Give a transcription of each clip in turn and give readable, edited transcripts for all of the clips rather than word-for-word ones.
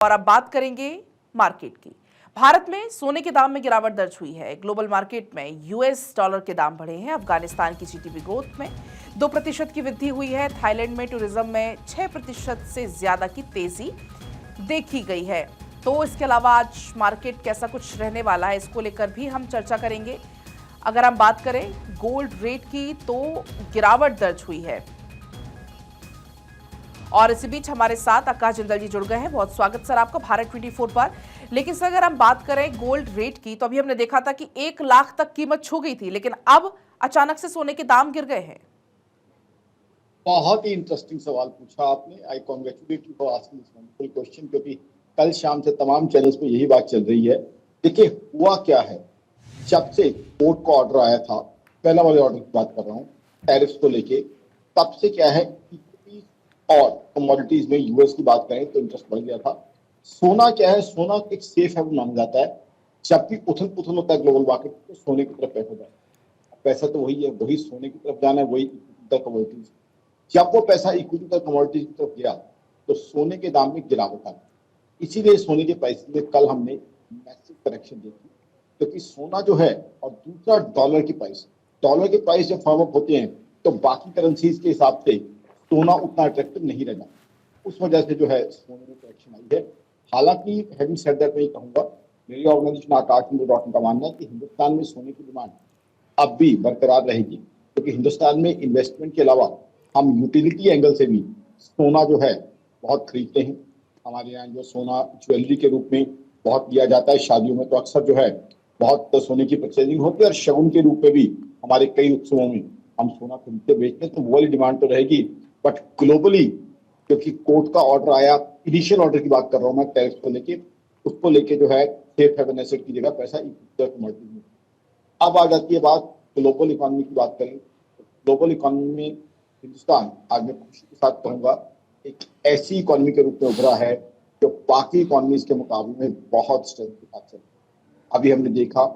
और अब बात करेंगे मार्केट की। भारत में सोने के दाम में गिरावट दर्ज हुई है। ग्लोबल मार्केट में यूएस डॉलर के दाम बढ़े हैं। अफगानिस्तान की जीडीपी ग्रोथ में 2% की वृद्धि हुई है। थाईलैंड में टूरिज्म में 6% से ज्यादा की तेजी देखी गई है। तो इसके अलावा आज मार्केट कैसा कुछ रहने वाला है, इसको लेकर भी हम चर्चा करेंगे। अगर हम बात करें गोल्ड रेट की तो गिरावट दर्ज हुई है। और इसी बीच हमारे साथ आकाश जिंदल जी जुड़ गए हैं। बहुत स्वागत सर आपका भारत 24 पर। लेकिन सर अगर हम बात करें गोल्ड रेट की तो अभी हमने देखा था कि 1 लाख तक कीमत छू गई थी, लेकिन अब अचानक से सोने के दाम गिर गए हैं। बहुत ही इंटरेस्टिंग सवाल पूछा आपने। I congratulate you for asking this wonderful question, क्योंकि कल शाम से तमाम चैनल्स में यही बात चल रही है। देखिए हुआ क्या है, जब से कोर्ट का ऑर्डर आया था, पहला वाले ऑर्डर की बात कर रहा हूँ टैरिफ्स को लेके, तब से क्या है और कमोडिटीज में यूएस की बात करें तो इंटरेस्ट बढ़ गया था। सोना क्या है, सोना एक सेफ है माना जाता है। जब भी उथल पुथल होता है ग्लोबल मार्केट तो सोने की तरफ पैसा जाता है। पैसा तो वही है, वही सोने की तरफ जाना है, वही कमोडिटीज। जब वो पैसा इक्विटी कमोडिटीज की तरफ गया तो सोने के दाम में गिरावट आ गई। इसीलिए सोने के प्राइस में कल हमने मैसिव करेक्शन देखी, क्योंकि सोना जो है और दूसरा डॉलर के प्राइस जब फॉर्म अप होते हैं तो बाकी करेंसीज के हिसाब से सोना उतना अट्रैक्टिव नहीं रहना। उस वजह से जो है सोने में करेक्शन आई है। हालांकि हैविंग सेड दैट मैं कहूंगा, मेरी ऑर्गेनाइजेशन आकाश जिंदल का मानना है कि हिंदुस्तान में सोने की डिमांड अब भी बरकरार रहेगी, क्योंकि हिंदुस्तान में इन्वेस्टमेंट के अलावा हम यूटिलिटी एंगल से भी सोना जो है बहुत खरीदते हैं। हमारे यहाँ जो सोना ज्वेलरी के रूप में बहुत लिया जाता है, शादियों में तो अक्सर जो है बहुत सोने की परचेजिंग होती है, और शगुन के रूप में भी हमारे कई उत्सवों में हम सोना खरीदते बेचते हैं। तो वो वाली डिमांड तो रहेगी। बट ग्लोबली क्योंकि कोर्ट का ऑर्डर आया, इनिशियल ऑर्डर की बात कर रहा हूँ मैं टैरिफ को लेके, उसको लेके जो है सेफ हेवन एसेट की जगह पैसा कमोडिटी में। अब आ जाती है बात ग्लोबल इकोनॉमी की। बात करें ग्लोबल इकोनॉमी में हिंदुस्तान आज मैं खुशी के साथ कहूंगा एक ऐसी इकोनॉमी के रूप में उभरा है जो बाकी इकोनॉमीज के मुकाबले में बहुत स्ट्रेंथ के साथ चल रही है। अभी हमने देखा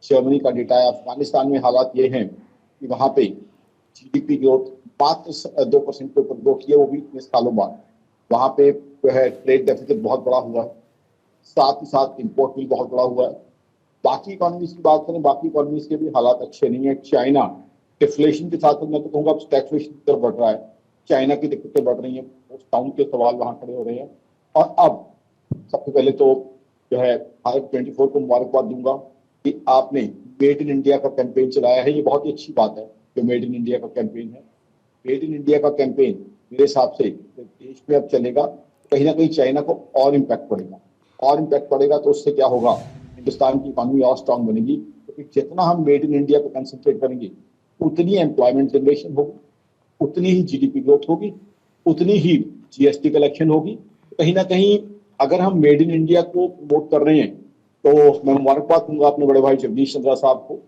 जर्मनी का डेटा है, अफगानिस्तान में हालात ये हैं कि वहां पे जीडीपी ग्रोथ मात्र 2% के ऊपर ग्रो किया, वो भी इतने सालों बाद। वहां पे जो है ट्रेड डेफिसिट बहुत बड़ा हुआ है, साथ ही साथ इंपोर्ट भी बहुत बड़ा हुआ है। बाकी इकोनॉमीज की बात करें, बाकी इकोनॉमीज के भी हालात अच्छे नहीं है। चाइना डिफ्लेशन के साथ मैं तो कहूँगा स्टैग्फ्लेशन की तरफ बढ़ रहा है। चाइना की दिक्कतें बढ़ रही हैं, पोस्ट टाउन के सवाल वहां खड़े हो रहे हैं। और अब सबसे पहले तो जो है भारत 24 को मुबारकबाद दूंगा कि आपने मेड इन इंडिया का कैंपेन चलाया है। ये बहुत ही अच्छी बात है जो मेड इन इंडिया का कैंपेन है। मेड इन इंडिया का कैंपेन मेरे हिसाब से देश में अब चलेगा, कहीं ना कहीं चाइना को और इम्पैक्ट पड़ेगा तो उससे क्या होगा, हिंदुस्तान की इकोनॉमी और स्ट्रांग बनेगी। क्योंकि जितना हम मेड इन इंडिया पर कंसंट्रेट करेंगे उतनी एम्प्लॉयमेंट जनरेशन होगी, उतनी ही जीडीपी ग्रोथ होगी, उतनी ही जीएसटी कलेक्शन होगी। कहीं ना कहीं अगर हम मेड इन इंडिया को प्रमोट कर रहे हैं तो मैं मुबारकबाद दूंगा अपने बड़े भाई जगदीश चंद्रा साहब को,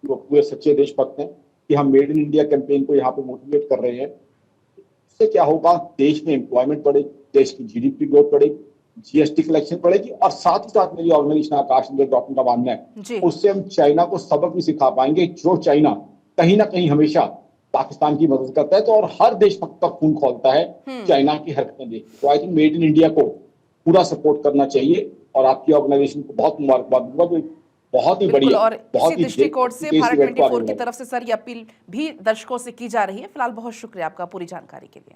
वो पूरे सच्चे देशभक्त हैं कि हम मेड इन इंडिया कैंपेन को यहाँ पे मोटिवेट कर रहे हैं। इससे क्या होगा, देश में एम्प्लॉयमेंट बढ़ेगी, देश की जीडीपी ग्रोथ बढ़ेगी, जीएसटी कलेक्शन बढ़ेगी, और साथ ही साथ मेरी ऑर्गेनाइजेशन आकाश जिंदल का मानना है उससे हम चाइना को सबक भी सिखा पाएंगे। जो चाइना कहीं ना कहीं हमेशा पाकिस्तान की मदद करता है तो और हर देशभक्त का खून खोलता है चाइना की हरकतें देख। तो I think made in India को पूरा सपोर्ट करना चाहिए, और आपकी ऑर्गेनाइजेशन को बहुत मुबारकबाद दूंगा। तो बहुत ही बढ़िया, और बहुत इसी ही दृष्टिकोण से भारत 24 की तरफ से सर ये अपील भी दर्शकों से की जा रही है। फिलहाल बहुत शुक्रिया आपका पूरी जानकारी के लिए।